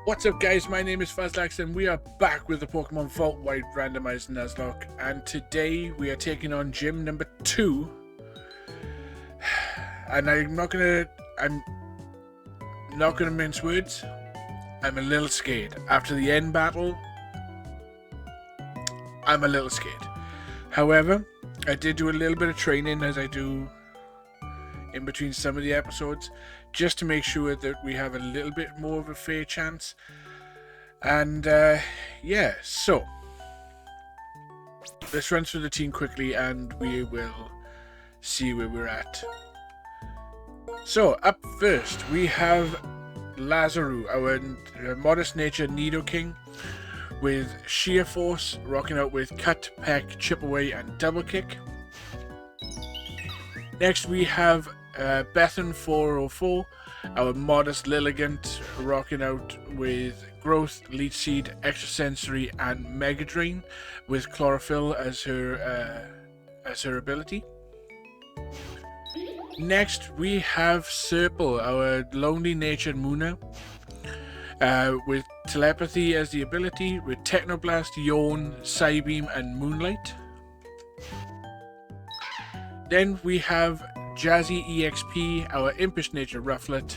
What's up guys, my name is Fuzzlax and we are back with the Pokemon Volt White Randomised Nuzlocke, and today we are taking on gym number 2. And I'm not gonna mince words. I'm a little scared. After the end battle, I'm a little scared. However, I did do a little bit of training, as I do in between some of the episodes, just to make sure that we have a little bit more of a fair chance. And yeah, so let's run through the team quickly and we will see where we're at. So up first we have Lazaru, our modest nature Nidoking, with Sheer Force, rocking out with Cut, Peck, Chip Away and Double Kick. Next we have Bethan 404, our modest Lilligant, rocking out with Growth, Leech Seed, Extrasensory and Mega Drain, with Chlorophyll as her ability. Next we have Serpal, our lonely natured Muna, with Telepathy as the ability, with Technoblast, Yawn, Psybeam and Moonlight. Then we have Jazzy EXP, our impish nature Rufflet,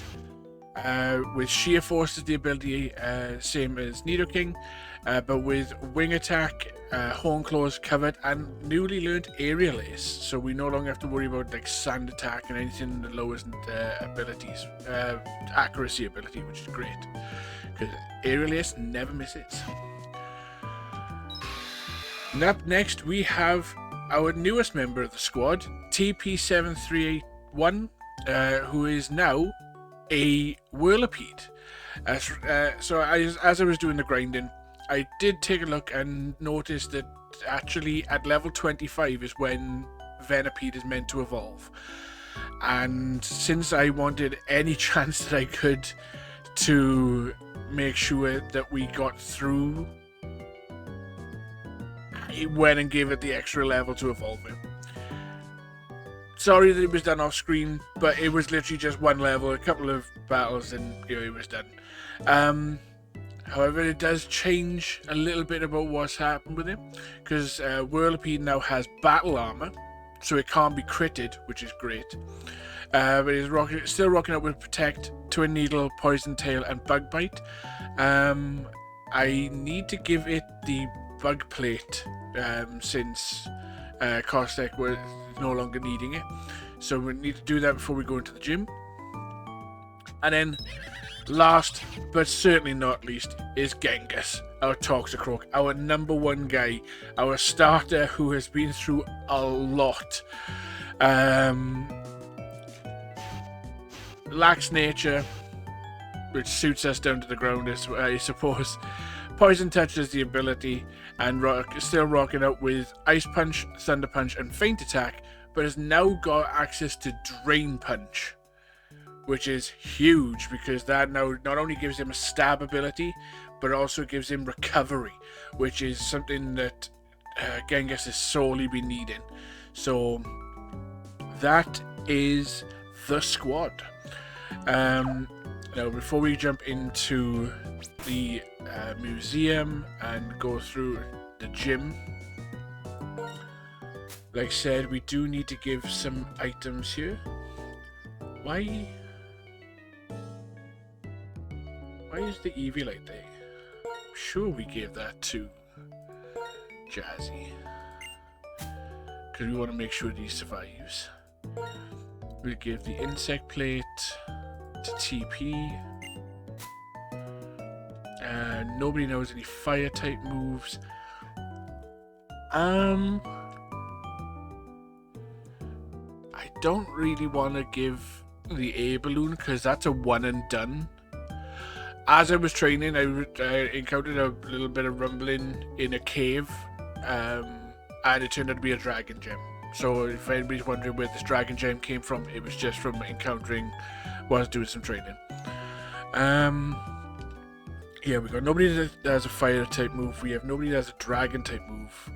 with Sheer Force as the ability, same as Nidoking, but with Wing Attack, Horn Claws covered, and newly learned Aerial Ace, so we no longer have to worry about like Sand Attack and anything in the lowest abilities, accuracy ability, which is great, because Aerial Ace never misses. And up next we have our newest member of the squad, TP7381, who is now a Whirlipede. So as I was doing the grinding, I did take a look and noticed that actually at level 25 is when Venipede is meant to evolve. And since I wanted any chance that I could to make sure that we got through, I went and gave it the extra level to evolve it. Sorry that it was done off screen, but it was literally just one level, a couple of battles, and it was done. However, it does change a little bit about what's happened with him, because Whirlipede now has battle armor, so it can't be critted, which is great. But it's still rocking up with Protect, Twin Needle, Poison Tail, and Bug Bite. I need to give it the Bug Plate since Caustic was no longer needing it, so we need to do that before we go into the gym. And then last but certainly not least is Genghis, our Toxicroak, our number one guy, our starter who has been through a lot. Lax nature, which suits us down to the ground, I suppose. Poison Touch is the ability, and still rocking out with Ice Punch, Thunder Punch and Feint Attack, but has now got access to Drain Punch, which is huge, because that now not only gives him a stab ability, but also gives him recovery, which is something that Genghis has sorely been needing. So that is the squad. Now, before we jump into the museum and go through the gym, like I said, we do need to give some items here. Why is the Eviolite there? I'm sure we gave that to Jazzy, because we want to make sure that he survives. We'll give the Insect Plate to TP. Nobody knows any fire type moves. I don't really want to give the air balloon, because that's a one and done. As I was training, I encountered a little bit of rumbling in a cave, and it turned out to be a dragon gem. So if anybody's wondering where this dragon gem came from, it was just from encountering while I was doing some training. Yeah, we got nobody that has a fire type move. We have nobody that has a dragon type move.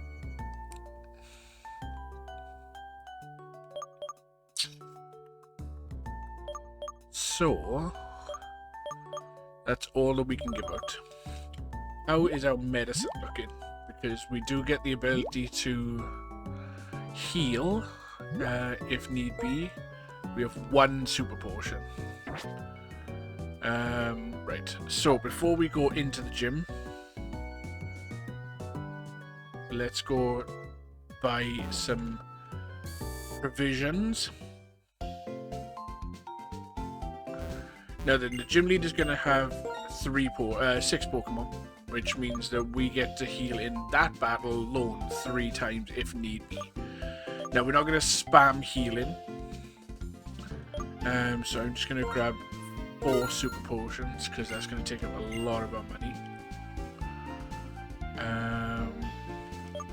So That's all that we can give out. How is our medicine looking? Because we do get the ability to heal if need be. We have 1 super potion. Right, so before we go into the gym, let's go buy some provisions. Now then, the gym leader is going to have 6 Pokemon, which means that we get to heal in that battle alone 3 times if need be. Now we're not going to spam healing, so I'm just going to grab 4 super potions because that's going to take up a lot of our money.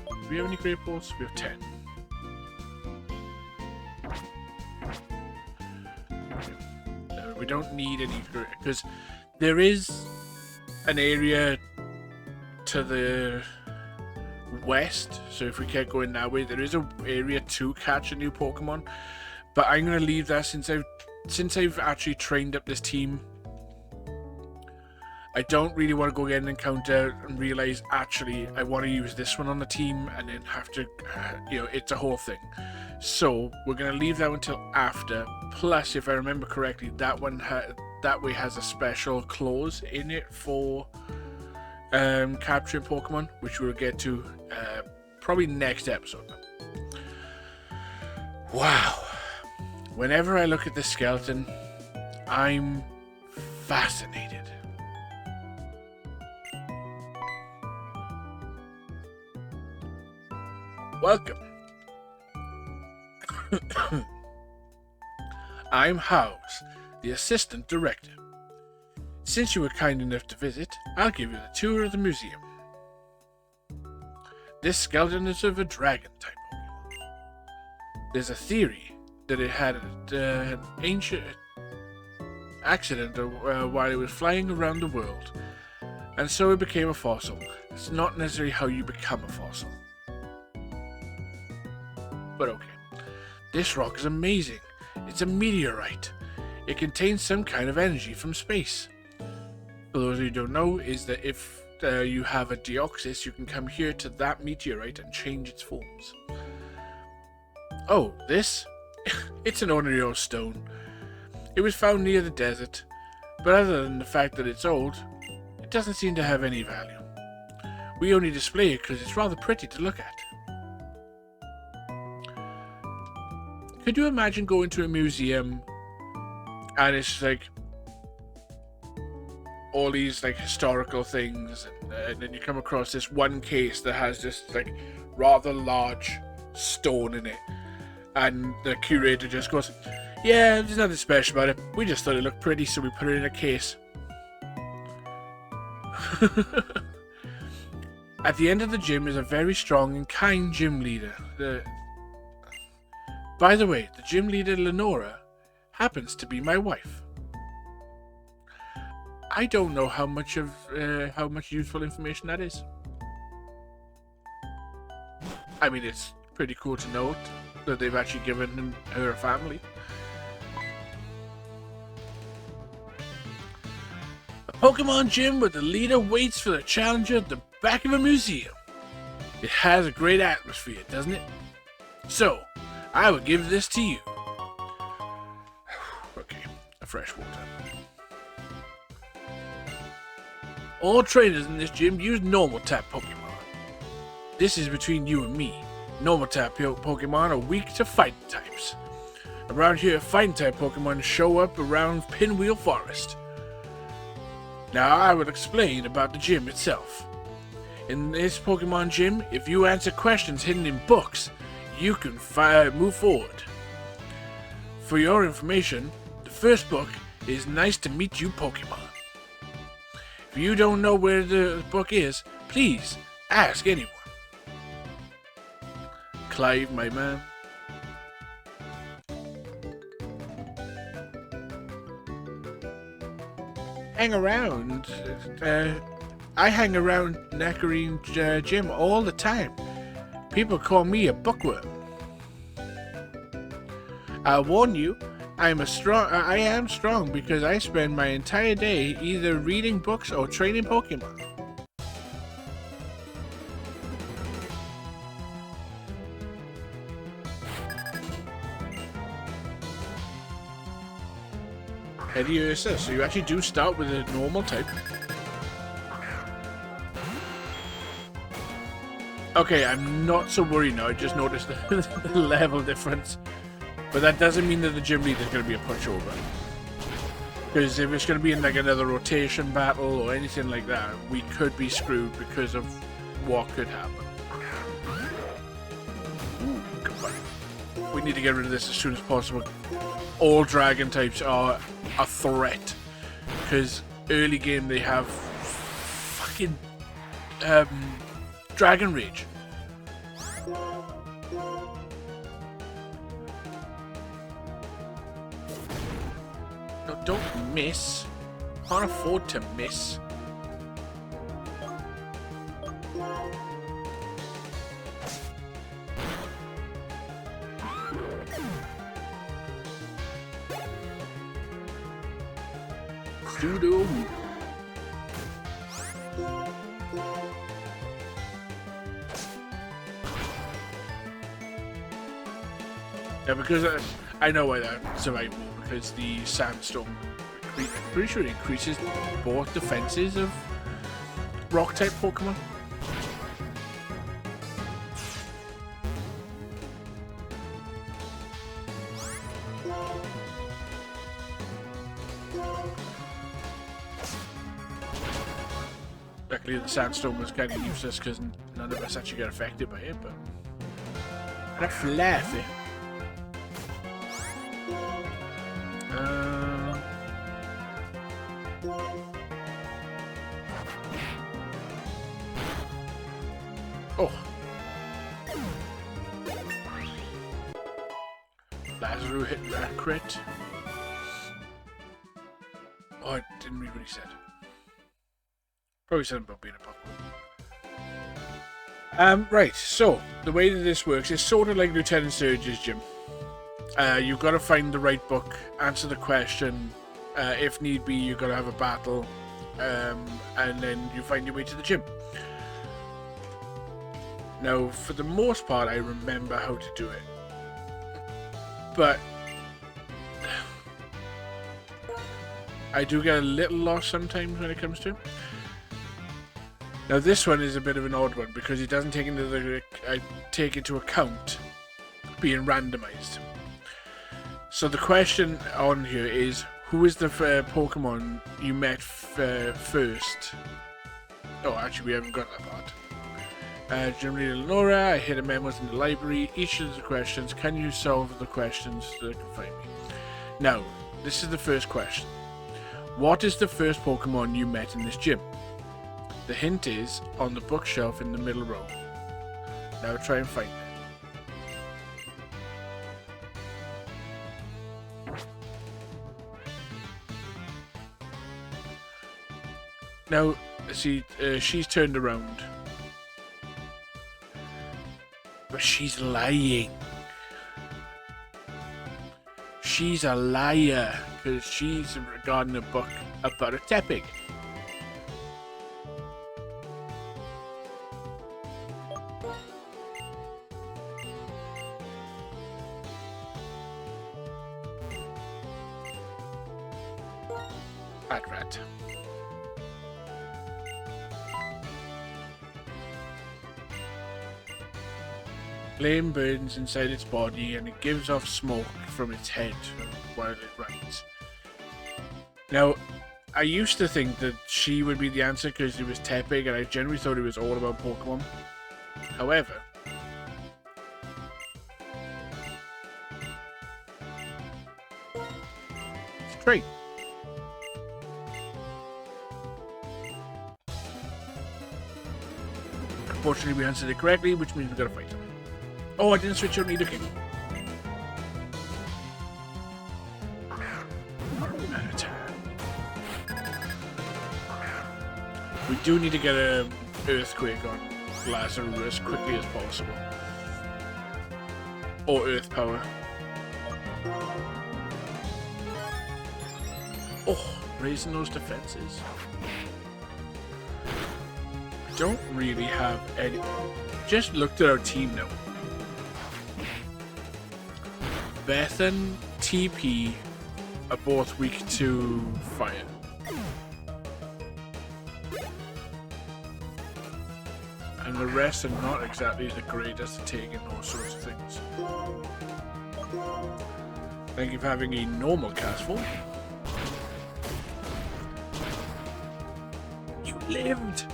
Do we have any great balls? We have 10. We don't need any, because there is an area to the west, so if we kept going that way, there is an area to catch a new Pokemon, but I'm going to leave that since I've actually trained up this team. I don't really want to go get an encounter and realize actually I want to use this one on the team and then have to, it's a whole thing. So we're going to leave that until after. Plus, if I remember correctly, that way has a special clause in it for capturing Pokemon, which we'll get to probably next episode. Wow. Whenever I look at this skeleton, I'm fascinated. Welcome. I'm House, the Assistant Director. Since you were kind enough to visit, I'll give you the tour of the museum. This skeleton is of a dragon-type Pokemon. There's a theory that it had an ancient accident while it was flying around the world, and so it became a fossil. It's not necessarily how you become a fossil. But okay. This rock is amazing. It's a meteorite. It contains some kind of energy from space. For those of you who don't know, is that if you have a Deoxys, you can come here to that meteorite and change its forms. Oh, this? It's an ordinary old stone. It was found near the desert, but other than the fact that it's old, it doesn't seem to have any value. We only display it because it's rather pretty to look at. Could you imagine going to a museum and it's like all these like historical things, and then you come across this one case that has this like rather large stone in it, and the curator just goes, "Yeah, there's nothing special about it. We just thought it looked pretty, so we put it in a case." At the end of the gym is a very strong and kind gym leader. By the way, the gym leader, Lenora, happens to be my wife. I don't know how much useful information that is. I mean, it's pretty cool to note that they've actually given her a family. A Pokemon gym where the leader waits for the challenger at the back of a museum. It has a great atmosphere, doesn't it? So, I would give this to you. Okay, a fresh water. All trainers in this gym use normal type Pokemon. This is between you and me. Normal type Pokemon are weak to fighting types. Around here, fighting type Pokemon show up around Pinwheel Forest. Now I will explain about the gym itself. In this Pokemon gym, if you answer questions hidden in books, you can move forward. For your information, the first book is Nice to Meet You Pokemon. If you don't know where the book is, please ask anyone. Clive, my man. Hang around. I hang around Nacrene Gym all the time. People call me a bookworm. I'll warn you, I am strong because I spend my entire day either reading books or training Pokemon. Eddie Ursa, so you actually do start with a normal type. Okay, I'm not so worried now. I just noticed the level difference. But that doesn't mean that the gym leader is going to be a pushover. Because if it's going to be in like another rotation battle or anything like that, we could be screwed because of what could happen. Ooh, goodbye. We need to get rid of this as soon as possible. All dragon types are a threat. Because early game they have fucking Dragon Rage. No, don't miss. Can't afford to miss. Pseudo. Yeah, because I know why that survived more, because the sandstorm, I'm pretty sure it increases both defenses of rock type Pokemon. Luckily the sandstorm was kind of useless because none of us actually got affected by it, but... And a fluffy. Oh. Lazarus hit that crit. Oh, I didn't read what he said. Probably something about being a Pokemon. Right, so the way that this works is sort of like Lieutenant Surge's gym. You've got to find the right book, answer the question. If need be, you've got to have a battle, and then you find your way to the gym. Now, for the most part, I remember how to do it. But I do get a little lost sometimes when it comes to it. Now, this one is a bit of an odd one because it doesn't take into account being randomized. So the question on here is, who is the Pokemon you met first? Oh, actually, we haven't got that part. Generally, Lenora, I hid a memos in the library. Each of the questions, can you solve the questions so they can find me? Now, this is the first question. What is the first Pokemon you met in this gym? The hint is on the bookshelf in the middle row. Now try and find it. Now, see, she's turned around. But she's lying. She's a liar, because she's regarding a book about a Tepig. Rat. Flame burns inside its body and it gives off smoke from its head while it runs. Now, I used to think that she would be the answer because it was Tepig, and I generally thought it was all about Pokemon. However, it's a trait. Unfortunately, we answered it correctly, which means we gotta fight him. Oh, I didn't switch out Nidoking. We do need to get an Earthquake on Lazarus as quickly as possible. Or Earth Power. Oh, raising those defenses. Don't really have any. Just looked at our team now. Beth and TP are both weak to fire. And the rest are not exactly the greatest at taking those sorts of things. Thank you for having a normal cast form. You lived!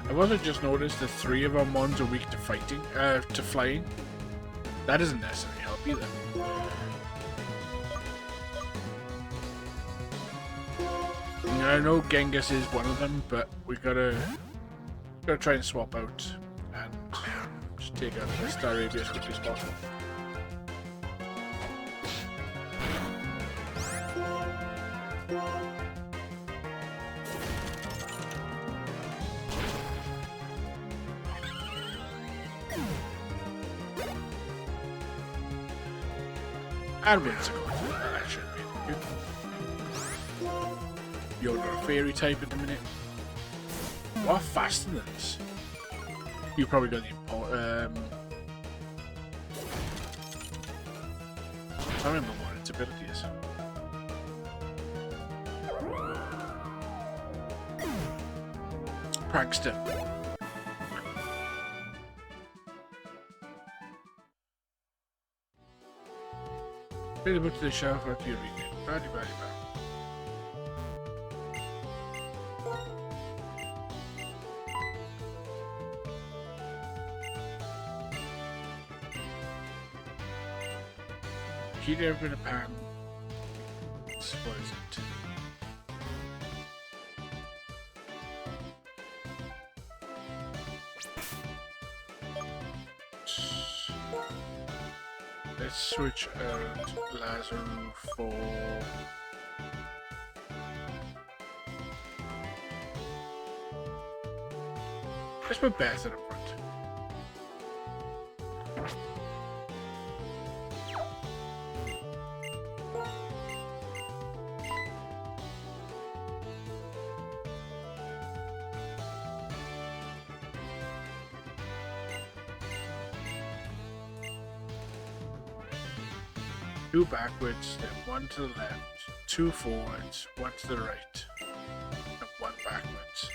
I've also just noticed that 3 of our mons are weak to fighting, to flying. That doesn't necessarily help either. I know Genghis is one of them, but we gotta try and swap out and just take out the Starabia as quickly as possible. And Whimsical. That should be good. You're not a fairy type at the minute. What faster than this? You probably got the I don't remember what its ability is. Prankster. Available to the shelf after you read it. Body. Heat up in a pan. What is it? Let's switch out Lazarus for let's put Beth in the front. Two backwards, then one to the left, 2 forwards, 1 to the right, and 1 backwards.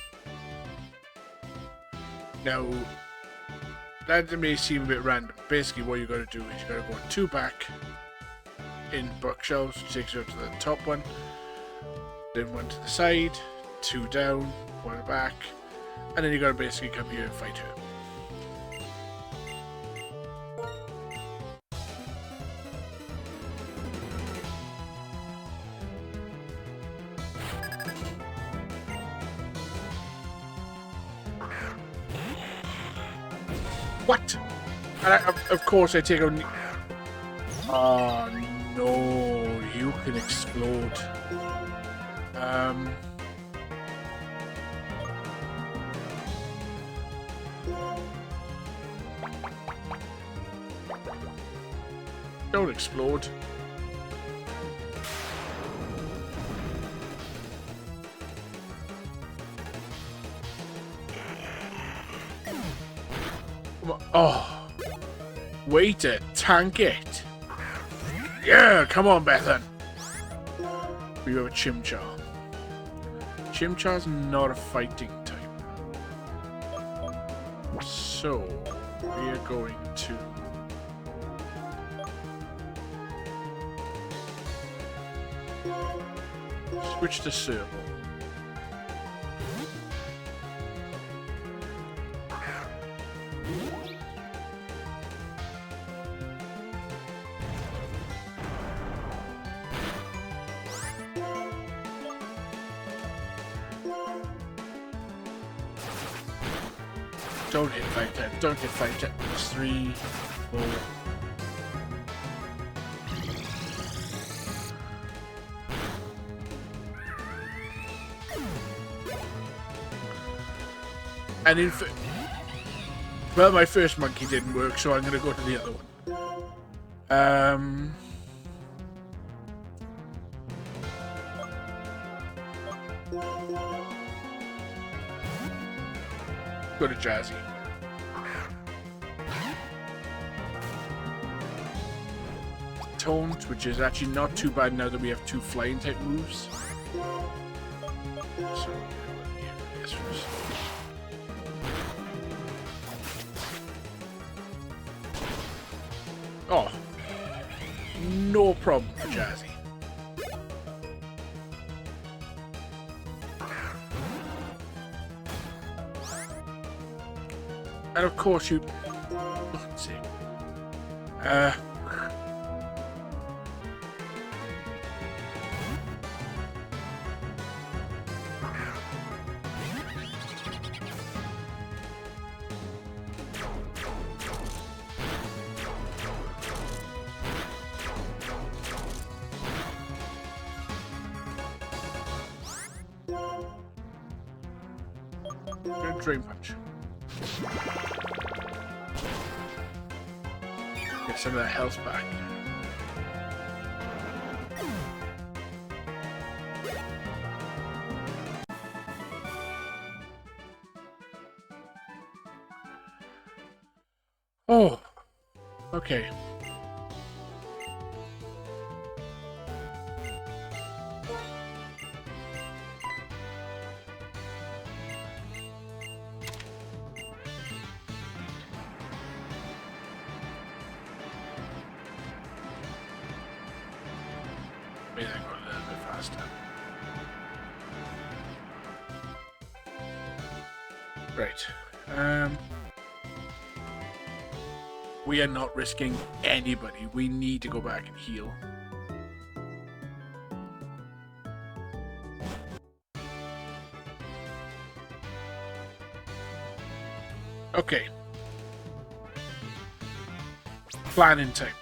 Now, that may seem a bit random. Basically, what you got to do is you got to go 2 back in bookshelves, which takes you up to the top one, then 1 to the side, 2 down, 1 back, and then you got to basically come here and fight her. What? And of course I take on... Oh no, you can explode. Don't explode. Oh, way to tank it. Yeah, come on, Bethan. We have a Chimchar. Chimchar's not a fighting type. So, we are going to... switch to Serval. Don't hit 5 times. Don't hit 5 times. 3, 4. And well, my first monkey didn't work, so I'm going to go to the other one. Go to Jazzy. Taunt, which is actually not too bad now that we have 2 flying type moves. So, yes, first. Oh, no problem for Jazzy. And of course you... Let's see. Drain Punch. Get some of that health back. Oh, okay. Maybe I go a little bit faster. Right. We are not risking anybody. We need to go back and heal. Okay. Planning time.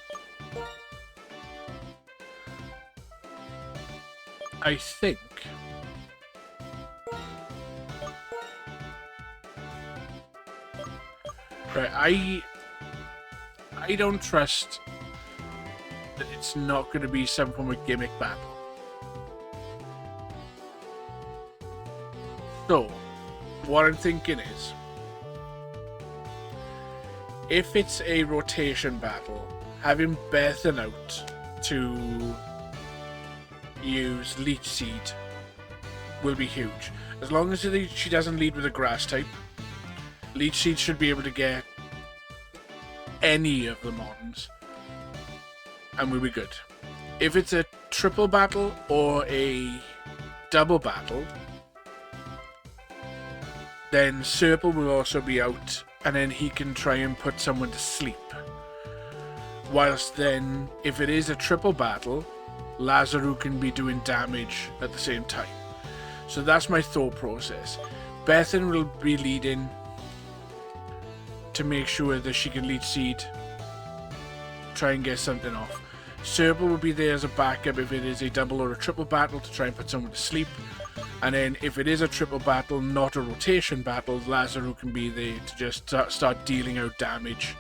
I think right, I don't trust that it's not going to be some form of gimmick battle. So, what I'm thinking is, if it's a rotation battle, having Bethan out to use Leech Seed will be huge. As long as she doesn't lead with a grass type, Leech Seed should be able to get any of the mons and we'll be good. If it's a triple battle or a double battle, then Serpal will also be out and then he can try and put someone to sleep. Whilst then, if it is a triple battle, Lazarus can be doing damage at the same time. So that's my thought process. Bethan will be leading to make sure that she can Leech Seed, try and get something off. Serpal will be there as a backup if it is a double or a triple battle to try and put someone to sleep. And then if it is a triple battle, not a rotation battle, Lazarus can be there to just start dealing out damage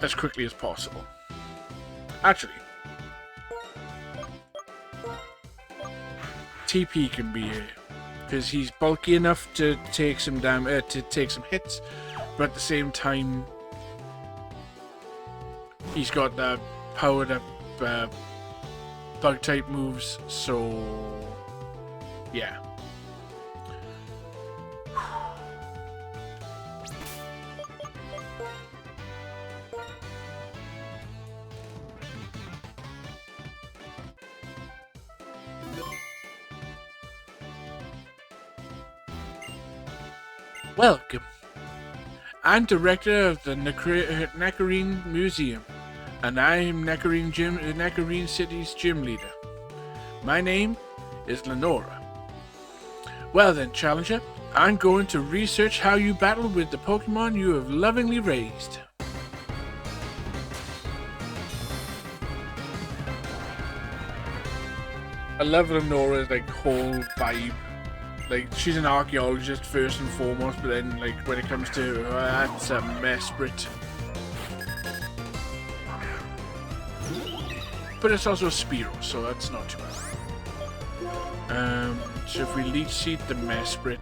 as quickly as possible. Actually, TP can be here because he's bulky enough to take some to take some hits, but at the same time, he's got the powered up bug type moves. So yeah. Welcome. I'm director of the Nacrene Museum, and I am Nacrene City's gym leader. My name is Lenora. Well then, Challenger, I'm going to research how you battle with the Pokemon you have lovingly raised. I love Lenora's like whole vibe. Like, she's an archaeologist first and foremost, but then like when it comes to that's a Mesprit. But it's also a Spearow, so that's not too bad. So if we Leech Seed the Mesprit,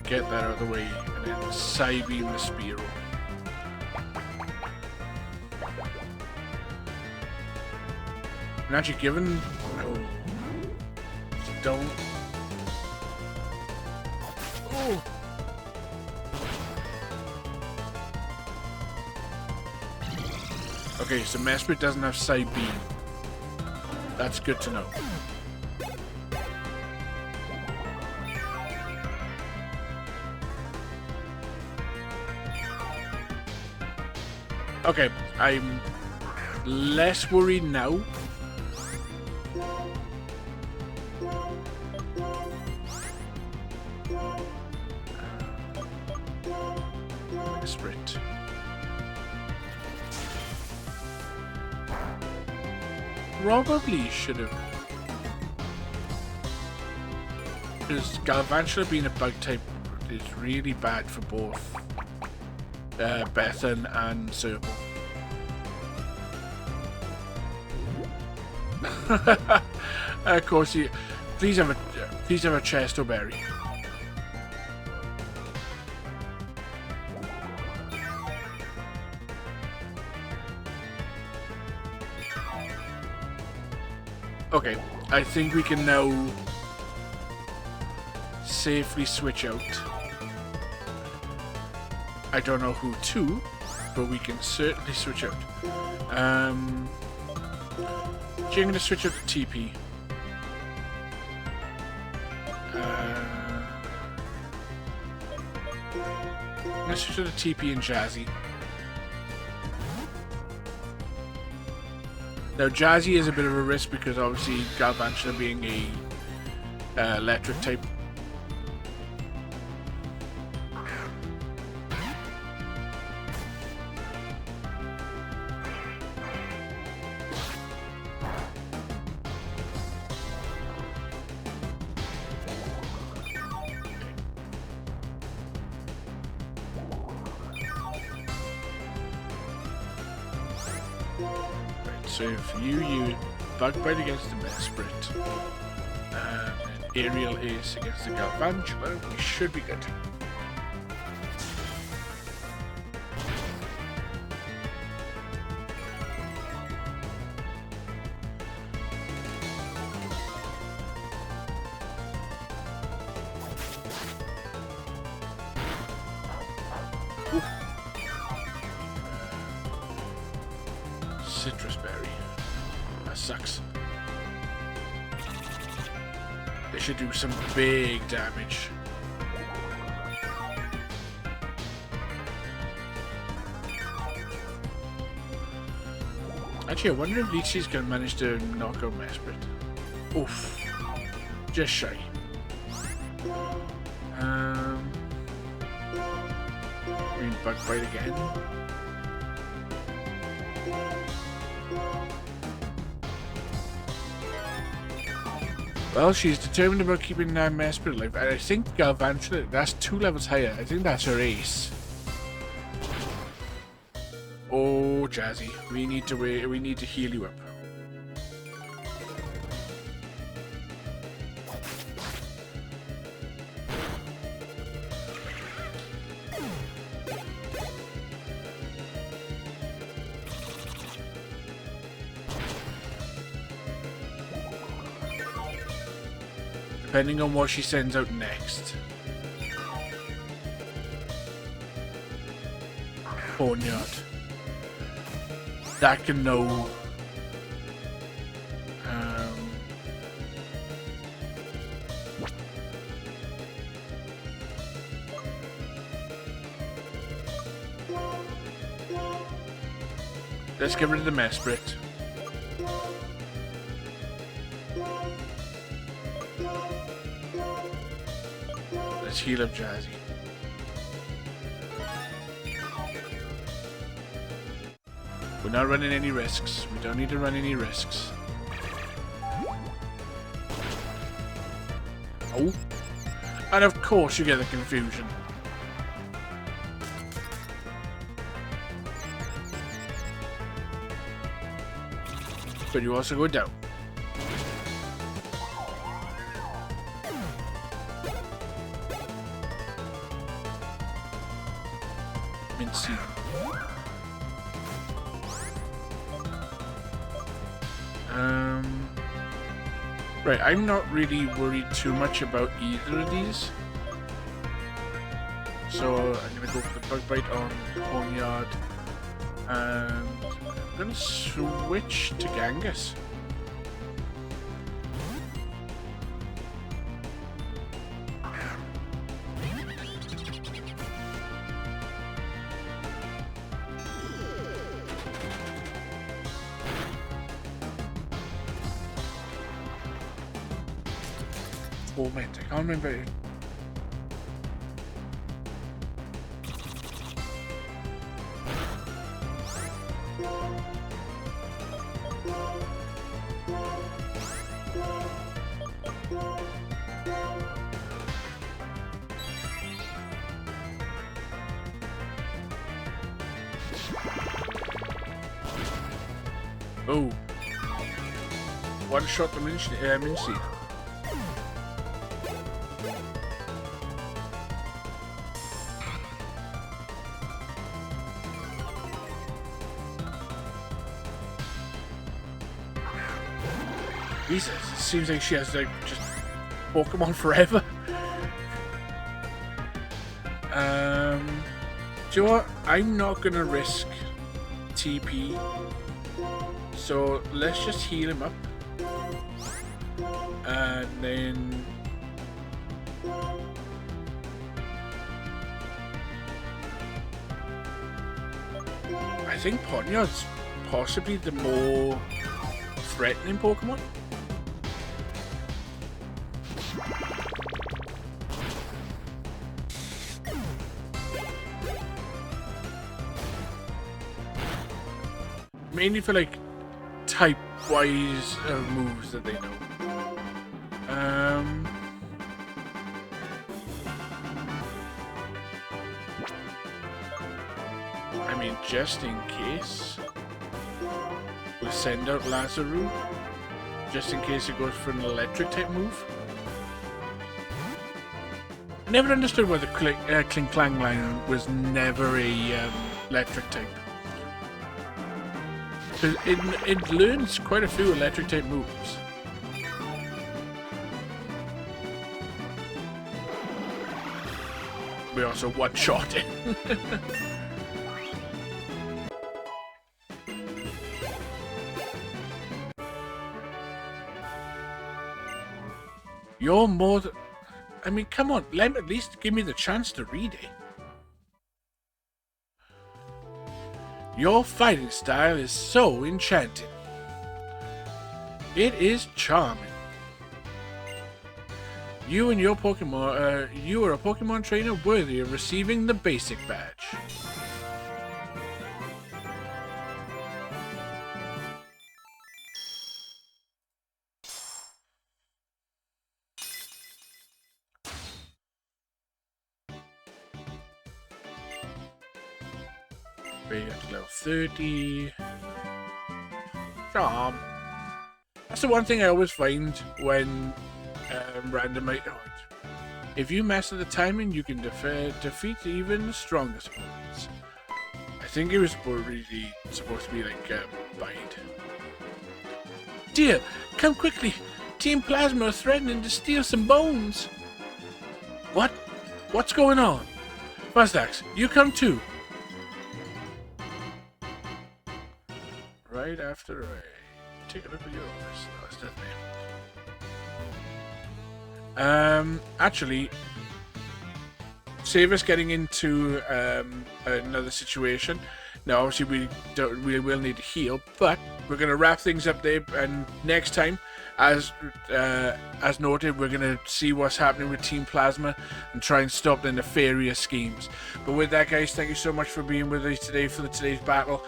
get that out of the way, and then Psybeam the Spearow. I'm actually given... No. Don't... Oh! Okay, so Mesprit doesn't have Psybeam. That's good to know. Okay, I'm less worried now. Sprint. Probably should have. Because Galvantula being a bug type is really bad for both Bethan and Serpo. Of course, please have a Chesto Berry. Okay, I think we can now safely switch out. I don't know who to, but we can certainly switch out. I'm going to switch out to TP. I'm going to switch out to TP and Jazzy. Now, Jazzy is a bit of a risk because obviously Galvantula being a electric type. So if you use Bug Bite against the Mesprit and Aerial Ace against the Galvantula, we should be good. Citrus Berry. That sucks. They should do some big damage. Actually, I wonder if Leechy's gonna manage to knock out Mesprit. Oof. Just shy. Green Bug Bite again. Well, she's determined about keeping Mesprit alive. And I think Galvantula, that's 2 levels higher. I think that's her ace. Oh, Jazzy, we need to heal you up. Depending on what she sends out next. Barnyard. That can know. Let's get rid of the Mesprit. heal up Jazzy. We're not running any risks. We don't need to run any risks. Oh. And of course you get the confusion. But you also go down. Mincy. Right, I'm not really worried too much about either of these. So I'm gonna go for the Bug Bite on Ponyard. And I'm gonna switch to Genghis. Moment, I can't remember it. Oh. One shot the Mincy. Jesus, it seems like she has like just Pokemon forever. Do you know what? I'm not gonna risk TP. So let's just heal him up. And then I think Ponyard's possibly the more threatening Pokemon. Mainly for like type-wise moves that they know. I mean, just in case, we'll send out Lazaroo, just in case it goes for an electric type move. I never understood why the Kling Clang line was never a electric type. Because it learns quite a few electric type moves. We also one-shot it. You're more than... I mean, come on, let him at least give me the chance to read it. Your fighting style is so enchanting. It is charming. You and your Pokemon, you are a Pokemon trainer worthy of receiving the basic badge. Way up to level 30. Charm. That's the one thing I always find when randomized. If you master the timing, you can defeat even the strongest opponents. I think it was really supposed to be like bind. Dear, come quickly! Team Plasma are threatening to steal some bones. What? What's going on? Fuzzlax, you come too. Right after I take a look at yours. No, it's not me. Actually, save us getting into another situation. Now, obviously, we will need to heal, but we're going to wrap things up there, and next time as noted, we're going to see what's happening with Team Plasma and try and stop their nefarious schemes. But with that, guys, thank you so much for being with us today for today's battle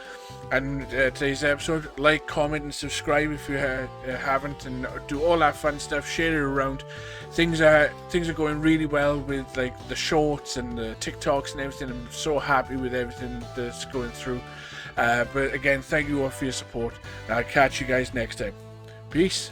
and today's episode. Like, comment, and subscribe if you haven't, and do all that fun stuff. Share it around. Things are going really well with like the shorts and the TikToks and everything. I'm so happy with everything that's going through. But again, thank you all for your support, and I'll catch you guys next time. Peace.